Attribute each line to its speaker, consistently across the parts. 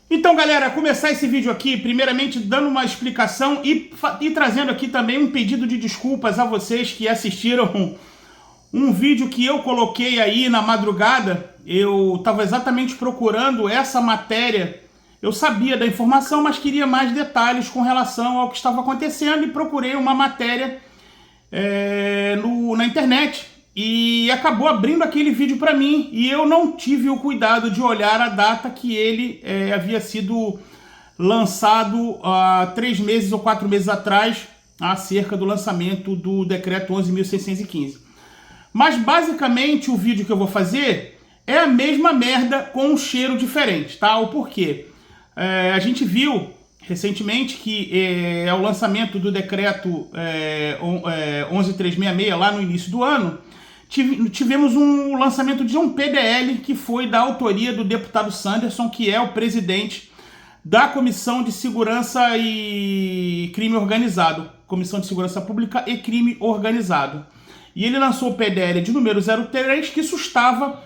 Speaker 1: Então, galera, começar esse vídeo aqui, primeiramente dando uma explicação e trazendo aqui também um pedido de desculpas a vocês que assistiram um vídeo que eu coloquei aí na madrugada. Eu estava exatamente procurando essa matéria. Eu sabia da informação, mas queria mais detalhes com relação ao que estava acontecendo e procurei uma matéria na internet. E acabou abrindo aquele vídeo para mim e eu não tive o cuidado de olhar a data que ele havia sido lançado há 3 meses ou 4 meses atrás, acerca do lançamento do decreto 11.615. Mas basicamente o vídeo que eu vou fazer é a mesma merda com um cheiro diferente, tá? O porquê? A gente viu recentemente que é o lançamento do decreto 11.366 lá no início do ano. Tivemos um lançamento de um PDL que foi da autoria do deputado Sanderson, que é o presidente da Comissão de Segurança e Crime Organizado, Comissão de Segurança Pública e Crime Organizado. E ele lançou o PDL de número 03, que sustava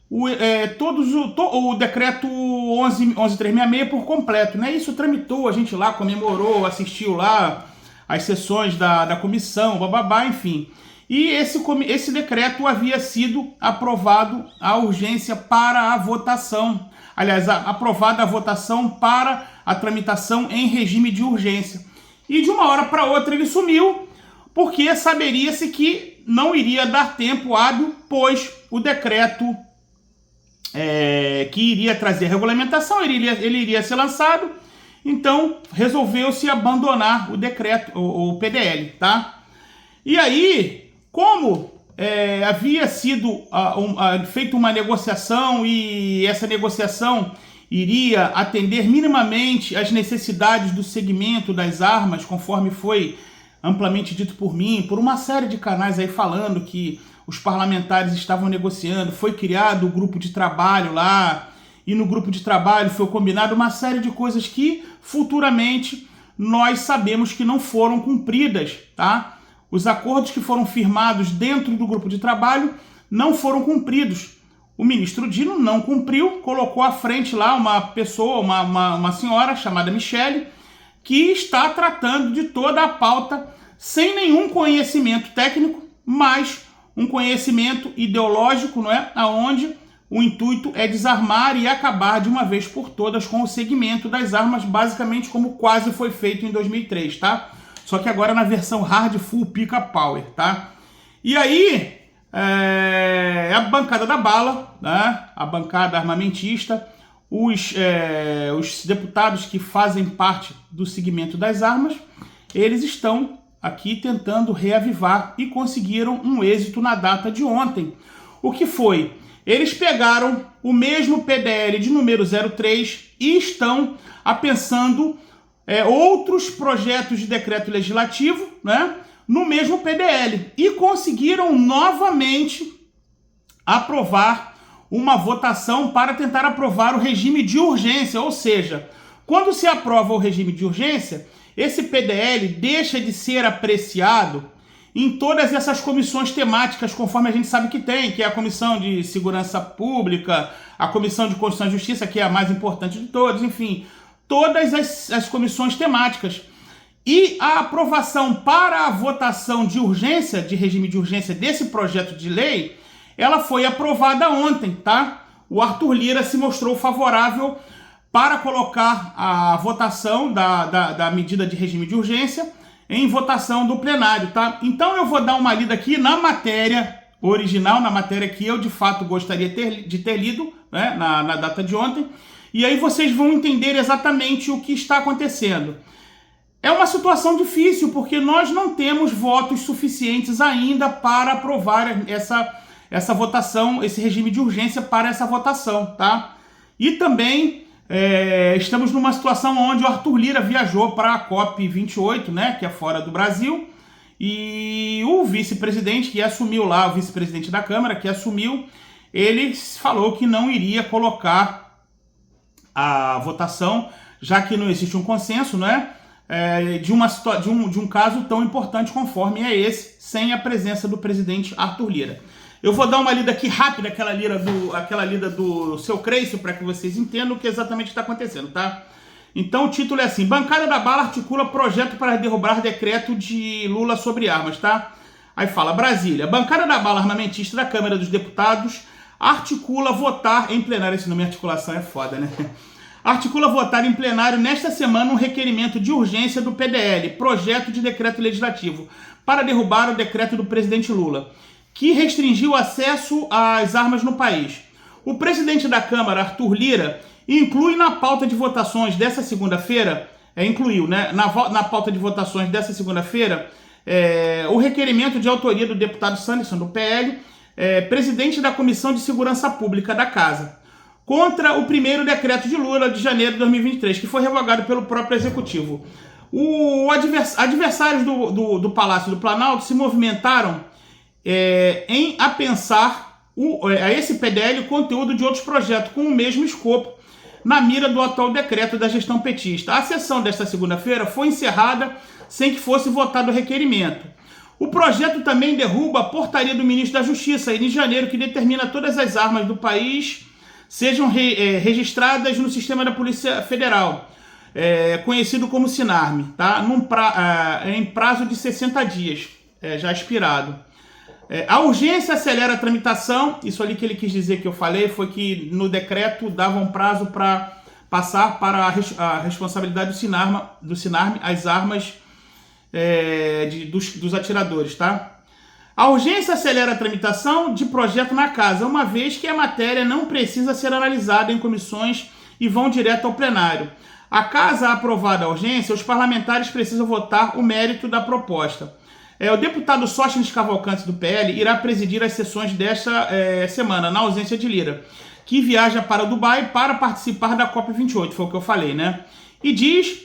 Speaker 1: o decreto 11.366 por completo, né? Isso tramitou, a gente lá comemorou, assistiu lá as sessões da comissão, bababá, enfim. E esse decreto havia sido aprovado à urgência para a votação. Aliás, aprovada a votação para a tramitação em regime de urgência. E de uma hora para outra ele sumiu, porque saberia-se que não iria dar tempo hábil, pois o decreto que iria trazer a regulamentação, ele iria ser lançado. Então resolveu-se abandonar o decreto, o PDL, tá? E aí, como havia sido feita uma negociação e essa negociação iria atender minimamente às necessidades do segmento das armas, conforme foi amplamente dito por mim, por uma série de canais aí falando que os parlamentares estavam negociando, foi criado o grupo de trabalho lá, e no grupo de trabalho foi combinado uma série de coisas que futuramente nós sabemos que não foram cumpridas, tá? Os acordos que foram firmados dentro do grupo de trabalho não foram cumpridos. O ministro Dino não cumpriu, colocou à frente lá uma pessoa, uma senhora chamada Michele, que está tratando de toda a pauta sem nenhum conhecimento técnico, mas um conhecimento ideológico, não é? Onde o intuito é desarmar e acabar de uma vez por todas com o segmento das armas, basicamente como quase foi feito em 2003, tá? Só que agora na versão hard full pica power, tá? E aí, a bancada da bala, né? A bancada armamentista, os deputados que fazem parte do segmento das armas, eles estão aqui tentando reavivar e conseguiram um êxito na data de ontem. O que foi? Eles pegaram o mesmo PDL de número 03 e estão apensando outros projetos de decreto legislativo, né, no mesmo PDL, e conseguiram novamente aprovar uma votação para tentar aprovar o regime de urgência. Ou seja, quando se aprova o regime de urgência, esse PDL deixa de ser apreciado em todas essas comissões temáticas, conforme a gente sabe que tem, que é a Comissão de Segurança Pública, a Comissão de Constituição e Justiça, que é a mais importante de todas, enfim, todas as comissões temáticas. E a aprovação para a votação de urgência, de regime de urgência desse projeto de lei, ela foi aprovada ontem, tá? O Arthur Lira se mostrou favorável para colocar a votação da medida de regime de urgência em votação do plenário, tá? Então eu vou dar uma lida aqui na matéria original, na matéria que eu de fato gostaria de ter lido, né, na data de ontem, e aí vocês vão entender exatamente o que está acontecendo. É uma situação difícil, porque nós não temos votos suficientes ainda para aprovar essa votação, esse regime de urgência para essa votação, tá? E também estamos numa situação onde o Arthur Lira viajou para a COP28, né, que é fora do Brasil, e o vice-presidente que assumiu lá, o vice-presidente da Câmara que assumiu, ele falou que não iria colocar a votação, já que não existe um consenso, né, de um caso tão importante conforme é esse, sem a presença do presidente Arthur Lira. Eu vou dar uma lida aqui rápida, aquela lida do seu Crecio, para que vocês entendam o que exatamente está acontecendo, tá? Então o título é assim: Bancada da Bala articula projeto para derrubar decreto de Lula sobre armas, tá? Aí fala: Brasília, Bancada da Bala armamentista da Câmara dos Deputados articula votar em plenário. Esse nome articulação é foda, né? Articula votar em plenário nesta semana um requerimento de urgência do PDL, projeto de decreto legislativo, para derrubar o decreto do presidente Lula, que restringiu o acesso às armas no país. O presidente da Câmara, Arthur Lira, inclui na pauta de votações dessa segunda-feira, na pauta de votações dessa segunda-feira, o requerimento de autoria do deputado Sanderson, do PL, presidente da Comissão de Segurança Pública da Casa, contra o primeiro decreto de Lula de janeiro de 2023, que foi revogado pelo próprio Executivo. Adversários do Palácio do Planalto se movimentaram em apensar a esse PDL o conteúdo de outros projetos com o mesmo escopo na mira do atual decreto da gestão petista. A sessão desta segunda-feira foi encerrada sem que fosse votado o requerimento. O projeto também derruba a portaria do ministro da Justiça, em janeiro, que determina todas as armas do país sejam registradas no sistema da Polícia Federal, conhecido como Sinarme, tá? Em prazo de 60 dias, já expirado. A urgência acelera a tramitação. Isso ali que ele quis dizer, que eu falei, foi que no decreto dava um prazo para passar para a responsabilidade do Sinarme as armas dos atiradores, tá? A urgência acelera a tramitação de projeto na casa, uma vez que a matéria não precisa ser analisada em comissões e vão direto ao plenário. A casa aprovada a urgência, os parlamentares precisam votar o mérito da proposta. O deputado Sóstenes Cavalcante, do PL, irá presidir as sessões desta semana, na ausência de Lira, que viaja para Dubai para participar da COP28, foi o que eu falei, né? E diz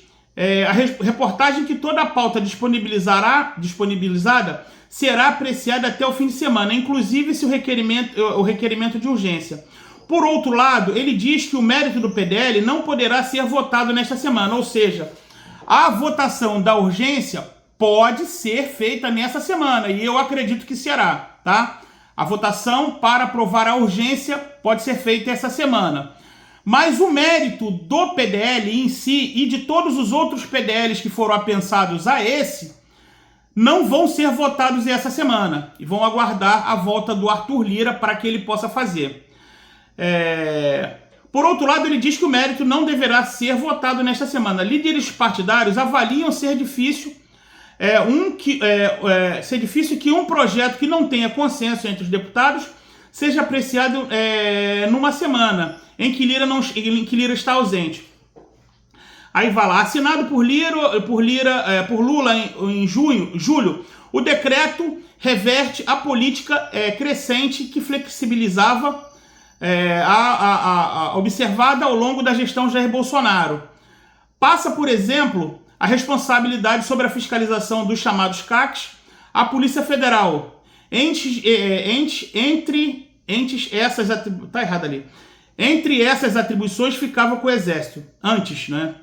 Speaker 1: a reportagem que toda a pauta disponibilizada será apreciada até o fim de semana, inclusive se o requerimento de urgência. Por outro lado, ele diz que o mérito do PDL não poderá ser votado nesta semana, ou seja, a votação da urgência pode ser feita nessa semana, e eu acredito que será, tá? A votação para aprovar a urgência pode ser feita essa semana. Mas o mérito do PDL em si e de todos os outros PDLs que foram apensados a esse não vão ser votados essa semana e vão aguardar a volta do Arthur Lira para que ele possa fazer. Por outro lado, ele diz que o mérito não deverá ser votado nesta semana. Líderes partidários avaliam ser difícil que um projeto que não tenha consenso entre os deputados seja apreciado numa semana em que Lira está ausente. Aí vai lá: assinado por Lula em julho, o decreto reverte a política crescente que flexibilizava observada ao longo da gestão Jair Bolsonaro. Passa, por exemplo, a responsabilidade sobre a fiscalização dos chamados CACs à Polícia Federal. Entre essas atribuições ficava com o Exército, antes, né?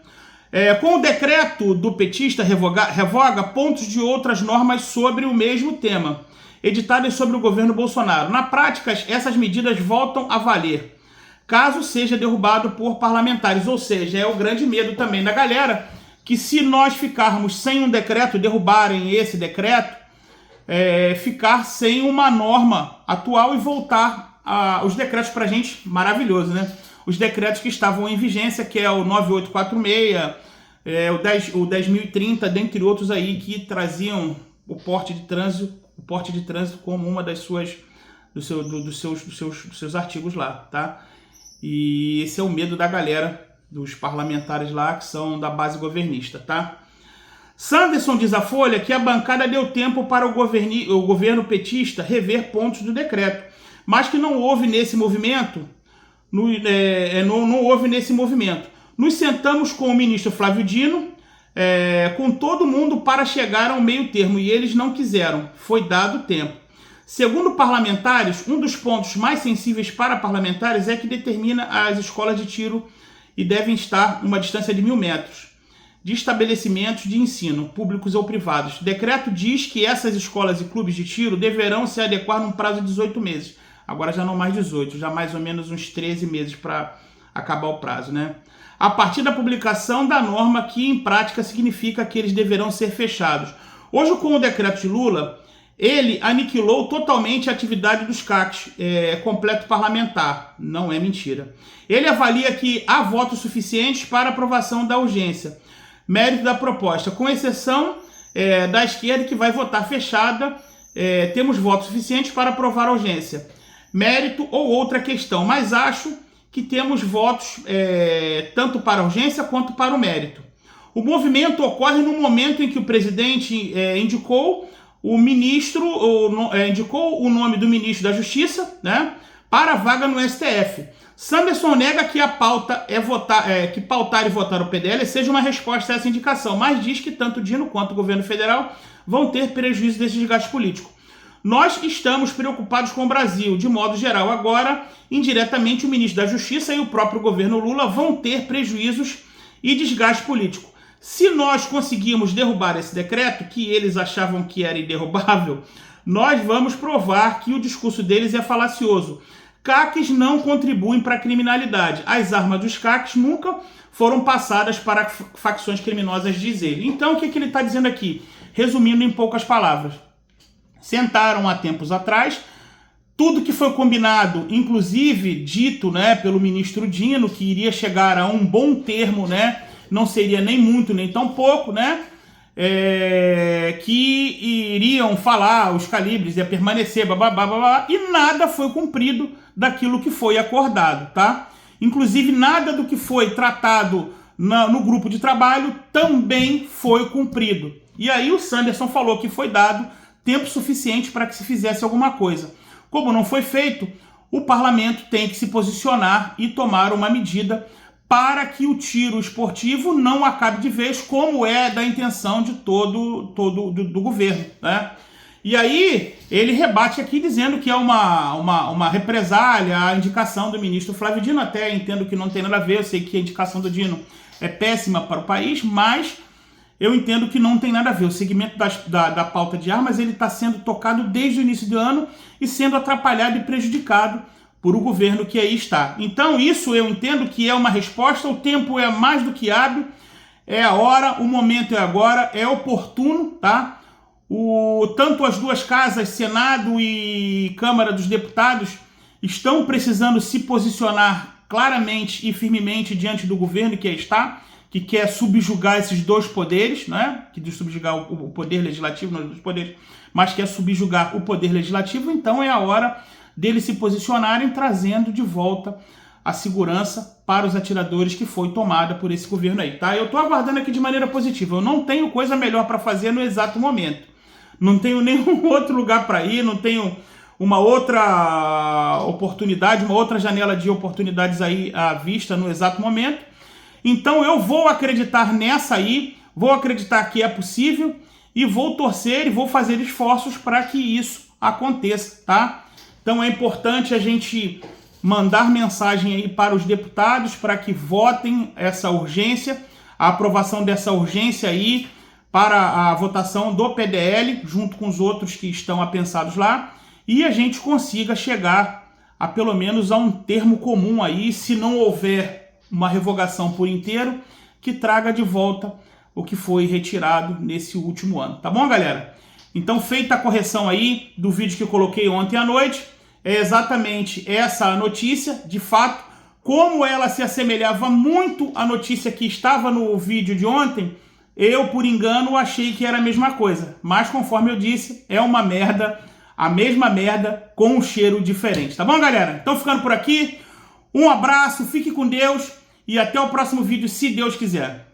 Speaker 1: Com o decreto do petista, revoga pontos de outras normas sobre o mesmo tema, editadas sobre o governo Bolsonaro. Na prática, essas medidas voltam a valer, caso seja derrubado por parlamentares. Ou seja, é o grande medo também da galera, que se nós ficarmos sem um decreto, derrubarem esse decreto, ficar sem uma norma atual e voltar os decretos pra gente, maravilhoso, né? Os decretos que estavam em vigência, que é o 9846, o 10.030, dentre outros aí, que traziam o porte de trânsito como uma dos seus artigos lá, tá? E esse é o medo da galera, dos parlamentares lá, que são da base governista, tá? Sanderson diz à Folha que a bancada deu tempo para o governo petista rever pontos do decreto, mas que não houve nesse movimento. Não houve nesse movimento. Nos sentamos com o ministro Flávio Dino, com todo mundo para chegar ao meio termo, e eles não quiseram. Foi dado tempo. Segundo parlamentares, um dos pontos mais sensíveis para parlamentares é que determina as escolas de tiro e devem estar a uma distância de 1.000 metros. de estabelecimentos de ensino, públicos ou privados. O decreto diz que essas escolas e clubes de tiro deverão se adequar num prazo de 18 meses. Agora já não mais 18, já mais ou menos uns 13 meses para acabar o prazo, né? A partir da publicação da norma, que em prática significa que eles deverão ser fechados. Hoje, com o decreto de Lula, ele aniquilou totalmente a atividade dos CACs, completo parlamentar. Não é mentira. Ele avalia que há votos suficientes para aprovação da urgência. Mérito da proposta, com exceção da esquerda, que vai votar fechada, temos votos suficientes para aprovar a urgência. Mérito ou outra questão, mas acho que temos votos tanto para a urgência quanto para o mérito. O movimento ocorre no momento em que o presidente indicou indicou o nome do ministro da Justiça, né, para a vaga no STF. Sanderson nega que a pauta que pautar e votar o PDL seja uma resposta a essa indicação, mas diz que tanto o Dino quanto o governo federal vão ter prejuízo desse desgaste político. Nós estamos preocupados com o Brasil, de modo geral. Agora, indiretamente, o ministro da Justiça e o próprio governo Lula vão ter prejuízos e desgaste político. Se nós conseguirmos derrubar esse decreto, que eles achavam que era derrubável, nós vamos provar que o discurso deles é falacioso. CACs não contribuem para a criminalidade. As armas dos CACs nunca foram passadas para facções criminosas, diz ele. Então, o que ele está dizendo aqui? Resumindo em poucas palavras. Sentaram há tempos atrás, tudo que foi combinado, inclusive dito, né, pelo ministro Dino, que iria chegar a um bom termo, né, não seria nem muito nem tão pouco, né, que iriam falar os calibres, ia permanecer, babá, e nada foi cumprido daquilo que foi acordado, tá? Inclusive nada do que foi tratado no grupo de trabalho também foi cumprido. E aí o Sanderson falou que foi dado tempo suficiente para que se fizesse alguma coisa. Como não foi feito, o parlamento tem que se posicionar e tomar uma medida para que o tiro esportivo não acabe de vez, como é da intenção de todo do governo, né? E aí ele rebate aqui dizendo que é uma represália a indicação do ministro Flávio Dino. Até entendo que não tem nada a ver, eu sei que a indicação do Dino é péssima para o país, mas eu entendo que não tem nada a ver. O segmento da pauta de armas ele está sendo tocado desde o início do ano e sendo atrapalhado e prejudicado por o governo que aí está. Então isso eu entendo que é uma resposta, o tempo é mais do que hábil, é a hora, o momento é agora, é oportuno, tá? Tanto as duas casas, Senado e Câmara dos Deputados, estão precisando se posicionar claramente e firmemente diante do governo que aí está, que quer subjugar esses dois poderes, né? Que diz subjugar o poder legislativo, não dos poderes, mas quer subjugar o poder legislativo. Então é a hora deles se posicionarem, trazendo de volta a segurança para os atiradores que foi tomada por esse governo aí, tá? Eu tô aguardando aqui de maneira positiva. Eu não tenho coisa melhor para fazer no exato momento. Não tenho nenhum outro lugar para ir, não tenho uma outra oportunidade, uma outra janela de oportunidades aí à vista no exato momento. Então eu vou acreditar nessa aí, vou acreditar que é possível e vou torcer e vou fazer esforços para que isso aconteça, tá? Então é importante a gente mandar mensagem aí para os deputados para que votem essa urgência, a aprovação dessa urgência aí para a votação do PDL, junto com os outros que estão apensados lá, e a gente consiga chegar a pelo menos a um termo comum aí, se não houver uma revogação por inteiro, que traga de volta o que foi retirado nesse último ano. Tá bom, galera? Então, feita a correção aí do vídeo que eu coloquei ontem à noite, é exatamente essa a notícia, de fato, como ela se assemelhava muito à notícia que estava no vídeo de ontem, eu, por engano, achei que era a mesma coisa. Mas, conforme eu disse, é uma merda, a mesma merda, com um cheiro diferente. Tá bom, galera? Então, ficando por aqui, um abraço, fique com Deus e até o próximo vídeo, se Deus quiser.